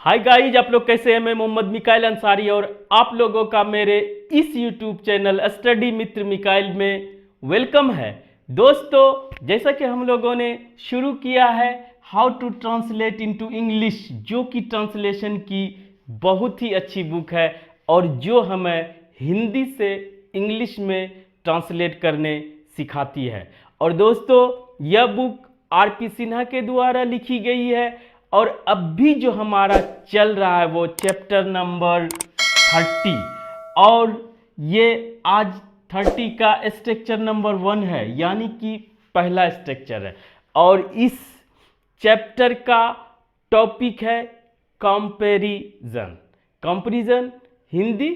Hi guys, आप लोग कैसे हैं। मैं मोहम्मद मिकाइल अंसारी और आप लोगों का मेरे इस यूट्यूब चैनल स्टडी मित्र मिकाइल में वेलकम है। दोस्तों, जैसा कि हम लोगों ने शुरू किया है how to translate into English, जो कि ट्रांसलेशन की बहुत ही अच्छी बुक है और जो हमें हिंदी से इंग्लिश में ट्रांसलेट करने सिखाती है। और दोस्तों, यह बुक आर.पी. सिन्हा के द्वारा लिखी गई है और अब भी जो हमारा चल रहा है वो चैप्टर नंबर 30 और ये आज 30 का स्ट्रक्चर नंबर 1 है, यानी कि पहला स्ट्रक्चर है। और इस चैप्टर का टॉपिक है कंपैरिजन। कंपैरिजन हिंदी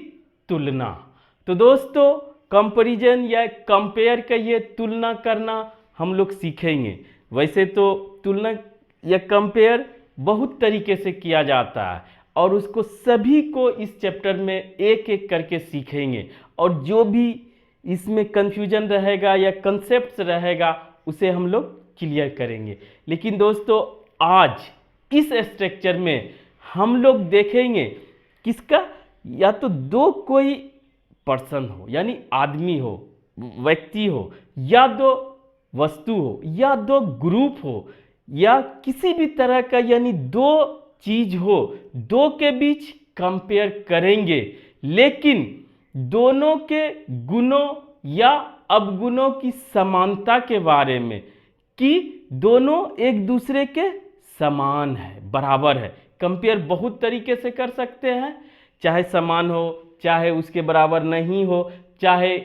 तुलना। तो दोस्तों, कंपैरिजन या कंपेयर का ये तुलना करना हम लोग सीखेंगे। वैसे तो तुलना या कंपेयर बहुत तरीके से किया जाता है और उसको सभी को इस चैप्टर में एक एक करके सीखेंगे और जो भी इसमें कंफ्यूजन रहेगा या कंसेप्ट रहेगा उसे हम लोग क्लियर करेंगे। लेकिन दोस्तों, आज इस स्ट्रक्चर में हम लोग देखेंगे किसका, या तो दो कोई पर्सन हो यानी आदमी हो, व्यक्ति हो, या दो वस्तु हो, या दो ग्रुप हो, या किसी भी तरह का यानी दो चीज हो, दो के बीच कंपेयर करेंगे। लेकिन दोनों के गुणों या अवगुणों की समानता के बारे में कि दोनों एक दूसरे के समान है, बराबर है। कंपेयर बहुत तरीके से कर सकते हैं, चाहे समान हो, चाहे उसके बराबर नहीं हो, चाहे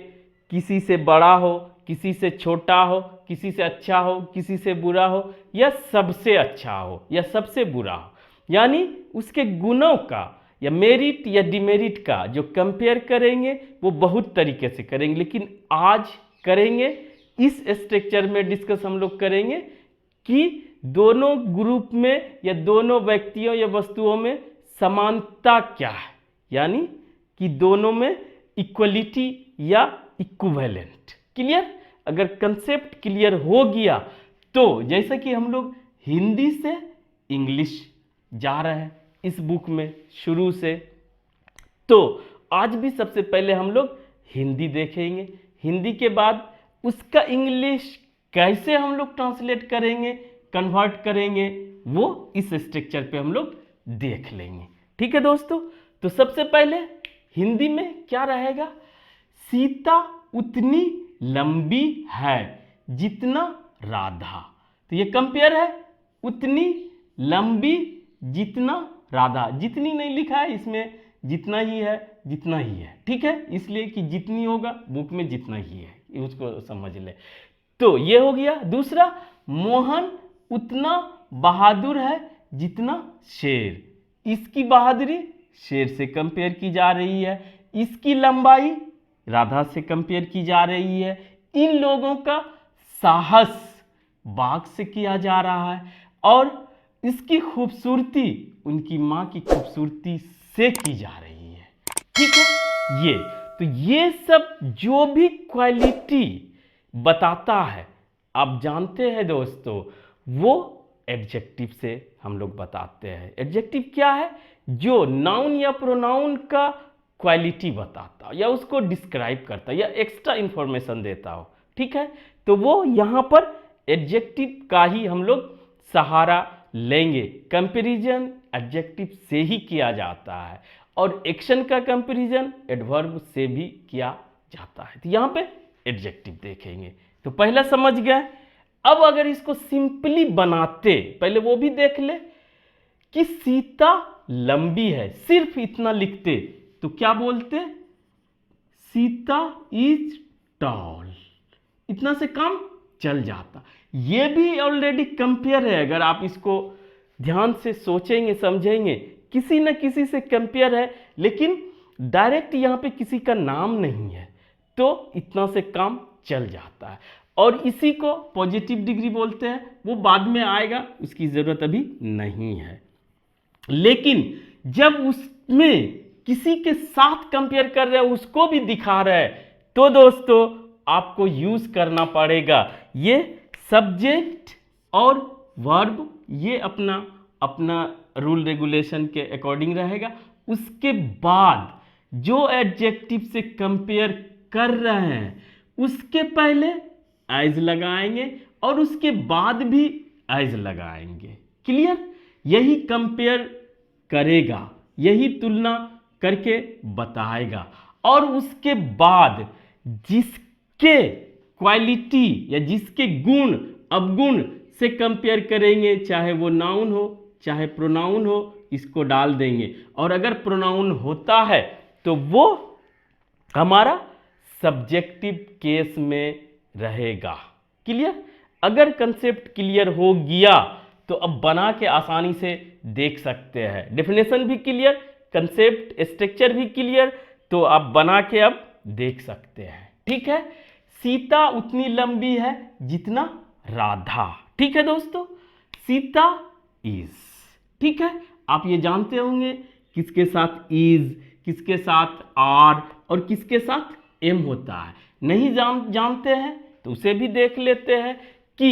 किसी से बड़ा हो, किसी से छोटा हो, किसी से अच्छा हो, किसी से बुरा हो, या सबसे अच्छा हो या सबसे बुरा हो। यानी उसके गुणों का या मेरिट या डिमेरिट का जो कंपेयर करेंगे वो बहुत तरीके से करेंगे। लेकिन आज करेंगे इस स्ट्रक्चर में डिस्कस हम लोग करेंगे कि दोनों ग्रुप में या दोनों व्यक्तियों या वस्तुओं में समानता क्या है, यानी कि दोनों में इक्वलिटी या इक्विवेलेंट। क्लियर? अगर कंसेप्ट क्लियर हो गया तो जैसे कि हम लोग हिंदी से इंग्लिश जा रहे हैं इस बुक में शुरू से, तो आज भी सबसे पहले हम लोग हिंदी देखेंगे। हिंदी के बाद उसका इंग्लिश कैसे हम लोग ट्रांसलेट करेंगे, कन्वर्ट करेंगे, वो इस स्ट्रक्चर पे हम लोग देख लेंगे। ठीक है दोस्तों, तो सबसे पहले हिंदी में क्या रहेगा, सीता उतनी लंबी है जितना राधा। तो ये कंपेयर है, उतनी लंबी जितना राधा। जितनी नहीं लिखा है इसमें, जितना ही है, जितना ही है। ठीक है, इसलिए कि जितनी होगा बुक में जितना ही है, उसको समझ ले। तो ये हो गया। दूसरा, मोहन उतना बहादुर है जितना शेर। इसकी बहादुरी शेर से कंपेयर की जा रही है, इसकी लंबाई राधा से कंपेयर की जा रही है, इन लोगों का साहस बाघ से किया जा रहा है और इसकी खूबसूरती उनकी माँ की खूबसूरती से की जा रही है। ठीक है, ये सब जो भी क्वालिटी बताता है, आप जानते हैं दोस्तों, वो एडजेक्टिव से हम लोग बताते हैं। एडजेक्टिव क्या है, जो नाउन या प्रोनाउन का क्वालिटी बताता या उसको डिस्क्राइब करता या एक्स्ट्रा इंफॉर्मेशन देता हो। ठीक है, तो वो यहाँ पर एडजेक्टिव का ही हम लोग सहारा लेंगे। कंपैरिजन एडजेक्टिव से ही किया जाता है और एक्शन का कंपैरिजन एडवर्ब से भी किया जाता है। तो यहाँ पे एडजेक्टिव देखेंगे। तो पहला समझ गए। अब अगर इसको सिंपली बनाते, पहले वो भी देख ले कि सीता लंबी है, सिर्फ इतना लिखते तो क्या बोलते, सीता इज टॉल। इतना से काम चल जाता। ये भी ऑलरेडी कंपेयर है। अगर आप इसको ध्यान से सोचेंगे समझेंगे, किसी न किसी से कंपेयर है, लेकिन डायरेक्ट यहां पे किसी का नाम नहीं है, तो इतना से काम चल जाता है। और इसी को पॉजिटिव डिग्री बोलते हैं, वो बाद में आएगा, उसकी जरूरत अभी नहीं है। लेकिन जब उसमें किसी के साथ कंपेयर कर रहे हैं, उसको भी दिखा रहे हैं, तो दोस्तों आपको यूज करना पड़ेगा ये सब्जेक्ट और वर्ब, ये अपना रूल रेगुलेशन के अकॉर्डिंग रहेगा। उसके बाद जो एडजेक्टिव से कंपेयर कर रहे हैं उसके पहले एज लगाएंगे और उसके बाद भी एज लगाएंगे। क्लियर? यही कंपेयर करेगा, यही तुलना करके बताएगा और उसके बाद जिसके क्वालिटी या जिसके गुण अवगुण से कंपेयर करेंगे, चाहे वो नाउन हो चाहे प्रोनाउन हो, इसको डाल देंगे। और अगर प्रोनाउन होता है तो वो हमारा सब्जेक्टिव केस में रहेगा। क्लियर? अगर कंसेप्ट क्लियर हो गया तो अब बना के आसानी से देख सकते हैं। डेफिनेशन भी क्लियर, कंसेप्ट स्ट्रक्चर भी क्लियर, तो आप बना के अब देख सकते हैं। ठीक है? सीता उतनी लंबी है जितना राधा। ठीक है दोस्तों, सीता इज। ठीक है, आप ये जानते होंगे किसके साथ इज, किसके साथ आर और किसके साथ एम होता है। नहीं जानते हैं तो उसे भी देख लेते हैं कि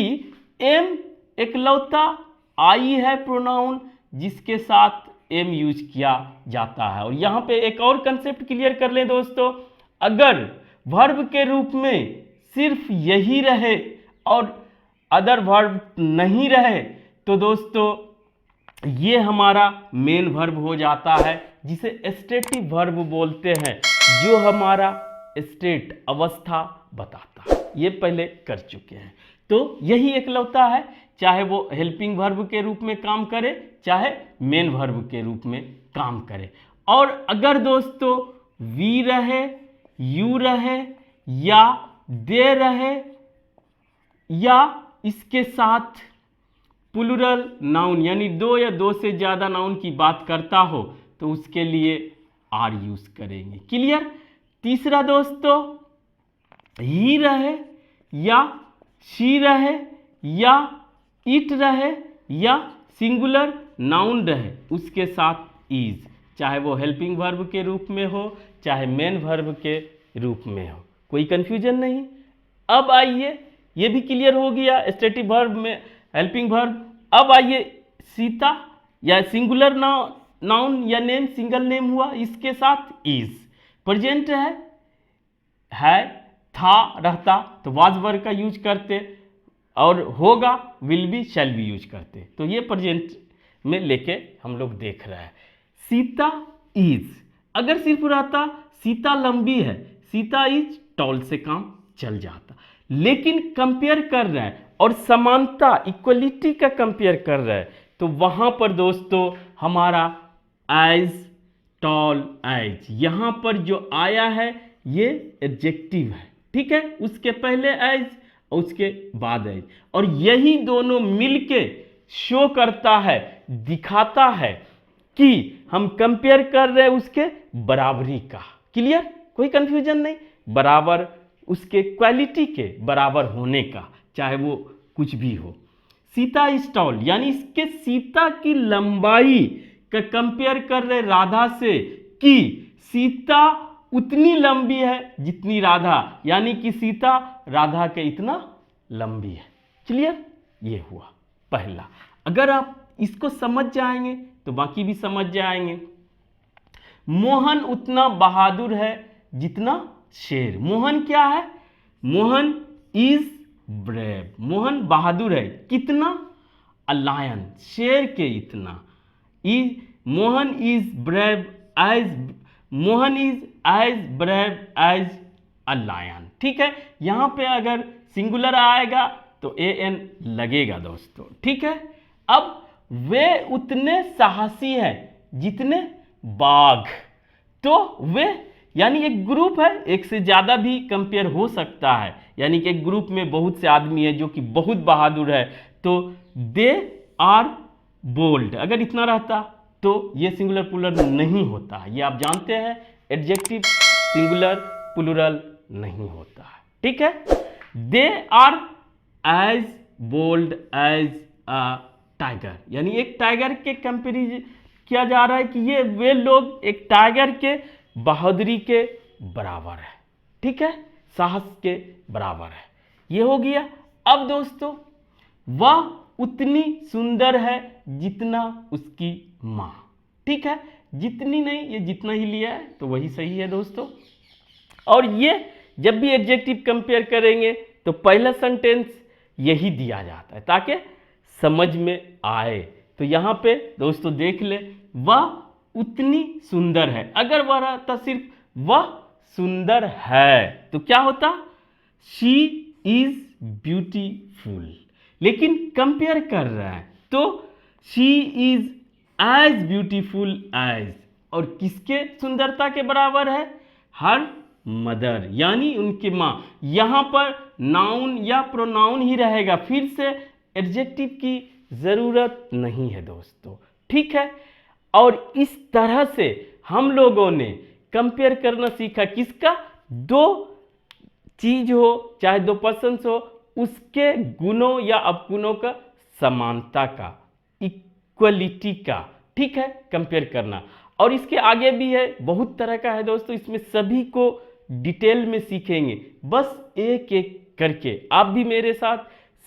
एम एकलौता आई है प्रोनाउन जिसके साथ एम यूज किया जाता है। और यहां पे एक और कंसेप्ट क्लियर कर लें दोस्तों, अगर वर्ब के रूप में सिर्फ यही रहे और अदर वर्ब नहीं रहे तो दोस्तों ये हमारा मेन वर्ब हो जाता है, जिसे स्टेटिव वर्ब बोलते हैं, जो हमारा स्टेट अवस्था बताता है। ये पहले कर चुके हैं। तो यही एकलौता है, चाहे वो हेल्पिंग वर्ब के रूप में काम करे चाहे मेन वर्ब के रूप में काम करे। और अगर दोस्तों वी रहे, यू रहे या दे रहे या इसके साथ प्लूरल नाउन यानी दो या दो से ज़्यादा नाउन की बात करता हो तो उसके लिए आर यूज करेंगे। क्लियर? तीसरा दोस्तों ही रहे या शी रहे या इट रहे या सिंगुलर नाउन रहे उसके साथ इज, चाहे वो हेल्पिंग वर्ब के रूप में हो चाहे मेन वर्ब के रूप में हो। कोई कंफ्यूजन नहीं। अब आइए, ये भी क्लियर हो गया स्टेटिव वर्ब में हेल्पिंग वर्ब। अब आइए सीता या सिंगुलर नाउन या नेम, सिंगल नेम हुआ, इसके साथ इज। प्रेजेंट है था रहता तो वाज वर्ब का यूज करते और होगा will be shall be use करते। तो ये प्रेजेंट में लेके हम लोग देख रहे हैं। सीता इज, अगर सिर्फ रहता सीता लंबी है, सीता इज टॉल से काम चल जाता। लेकिन कंपेयर कर रहा है और समानता इक्वलिटी का कंपेयर कर रहा है तो वहां पर दोस्तों हमारा एज, टॉल, एज, यहां पर जो आया है ये एडजेक्टिव है। ठीक है, उसके पहले एज और उसके बाद एज, और यही दोनों मिलके शो करता है, दिखाता है कि हम कंपेयर कर रहे हैं उसके बराबरी का। क्लियर? कोई कंफ्यूजन नहीं। बराबर उसके क्वालिटी के बराबर होने का, चाहे वो कुछ भी हो। सीता इज टॉल यानी इसके सीता की लंबाई का कंपेयर कर रहे राधा से कि सीता उतनी लंबी है जितनी राधा, यानी कि सीता राधा के इतना लंबी है। क्लियर? ये हुआ पहला। अगर आप इसको समझ जाएंगे तो बाकी भी समझ जाएंगे। मोहन उतना बहादुर है जितना शेर। मोहन क्या है? मोहन इज ब्रेव, मोहन बहादुर है। कितना? अ लायन, शेर के इतना। Is Mohan is brave as, Mohan is as brave as a lion. ठीक है, यहां पे अगर सिंगुलर आएगा तो ए एन लगेगा दोस्तों। ठीक है, अब वे उतने साहसी हैं जितने बाघ। तो वे यानी एक ग्रुप है, एक से ज्यादा भी कंपेयर हो सकता है, यानी कि एक ग्रुप में बहुत से आदमी है जो कि बहुत बहादुर है तो दे आर बोल्ड। अगर इतना रहता तो ये सिंगुलर प्लूरल नहीं होता है। ये आप जानते हैं, एडजेक्टिव सिंगुलर प्लूरल नहीं होता है। ठीक है, they are as bold as a tiger, यानी एक टाइगर के कंपेरिजन किया जा रहा है कि ये वे लोग एक टाइगर के बहादुरी के बराबर है। ठीक है, साहस के बराबर है। ये हो गया। अब दोस्तों वह उतनी सुंदर है जितना उसकी माँ। ठीक है, जितनी नहीं, ये जितना ही लिया है तो वही सही है दोस्तों। और ये जब भी एडजेक्टिव कंपेयर करेंगे तो पहला सेंटेंस यही दिया जाता है ताकि समझ में आए। तो यहाँ पे दोस्तों देख ले, वह उतनी सुंदर है। अगर वह रहता सिर्फ वह सुंदर है तो क्या होता, शी इज ब्यूटीफुल। लेकिन कंपेयर कर रहा है तो she is as beautiful as, और किसके सुंदरता के बराबर है, हर मदर यानी उनकी माँ। यहां पर नाउन या प्रोनाउन ही रहेगा, फिर से एडजेक्टिव की जरूरत नहीं है दोस्तों। ठीक है, और इस तरह से हम लोगों ने कंपेयर करना सीखा, किसका, दो चीज हो चाहे दो पर्सन हो, उसके गुणों या अवगुणों का, समानता का, इक्वलिटी का। ठीक है, कंपेयर करना। और इसके आगे भी है, बहुत तरह का है दोस्तों, इसमें सभी को डिटेल में सीखेंगे, बस एक एक करके। आप भी मेरे साथ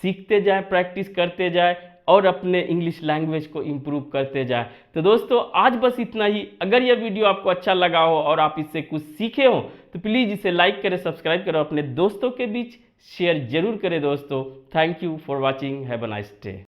सीखते जाएं, प्रैक्टिस करते जाएं और अपने इंग्लिश लैंग्वेज को इम्प्रूव करते जाएं। तो दोस्तों आज बस इतना ही। अगर यह वीडियो आपको अच्छा लगा हो और आप इससे कुछ सीखे हो तो प्लीज़ इसे लाइक करें, सब्सक्राइब करें, अपने दोस्तों के बीच शेयर जरूर करें दोस्तों। Thank you for watching, have a nice day.